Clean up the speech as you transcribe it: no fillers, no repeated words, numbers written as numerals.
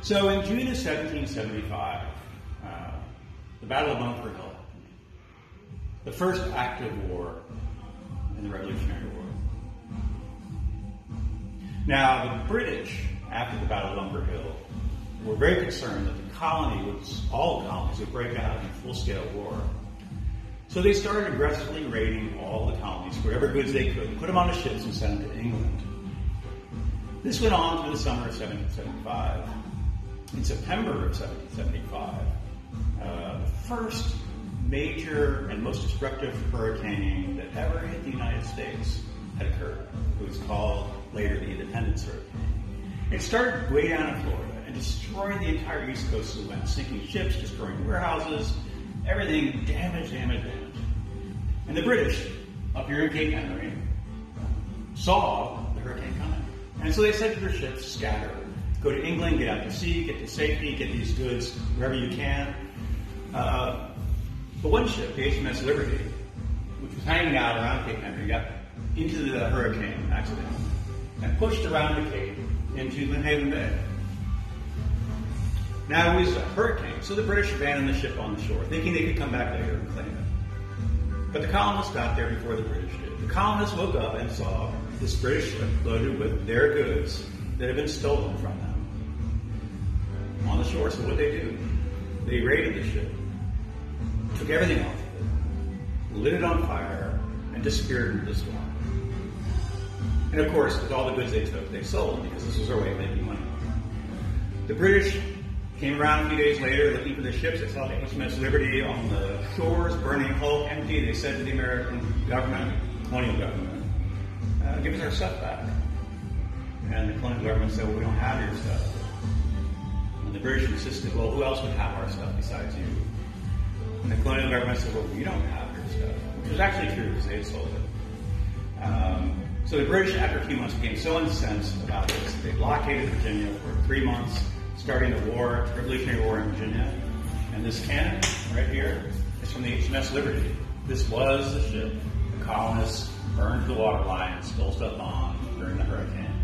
So in June of 1775, the Battle of Bunker Hill, the first active war in the Revolutionary War. Now, the British, after the Battle of Bunker Hill, were very concerned that all the colonies would break out in full-scale war. So they started aggressively raiding all the colonies, whatever goods they could, put them on the ships and send them to England. This went on through the summer of 1775. In September of 1775, the first major and most destructive hurricane that ever hit the United States had occurred. It was called later the Independence Hurricane. It started way down in Florida and destroyed the entire east coast of the West, sinking ships, destroying warehouses, everything, damage. And the British, up here in Cape Henry, saw the hurricane coming. And so they said to their ships, scatter. Go to England, get out to sea, get to safety, get these goods wherever you can. But one ship, the HMS Liberty, which was hanging out around Cape Henry, got into the hurricane accident and pushed around the Cape into Lynnhaven Bay. Now it was a hurricane, so the British abandoned the ship on the shore, thinking they could come back later and claim it. But the colonists got there before the British did. The colonists woke up and saw this British ship loaded with their goods that had been stolen from them on the shore. So what did they do? They raided the ship, took everything off of it, lit it on fire, and disappeared into the storm. And of course, with all the goods they took, they sold because this was their way of making money. The British came around a few days later looking for the ships. They saw the HMS Liberty on the shores, burning hull empty. They said to the American government, colonial government, give us our stuff back. And the colonial government said, well, we don't have your stuff. And the British insisted, well, who else would have our stuff besides you? And the colonial government said, well, you don't have your stuff, which was actually true because they had sold it. So the British, after a few months, became so incensed about this, they blockaded Virginia for 3 months, starting the war, Revolutionary War in Virginia. And this cannon right here is from the HMS Liberty. This was the ship the colonists burned to the waterline and stole stuff on during the hurricane.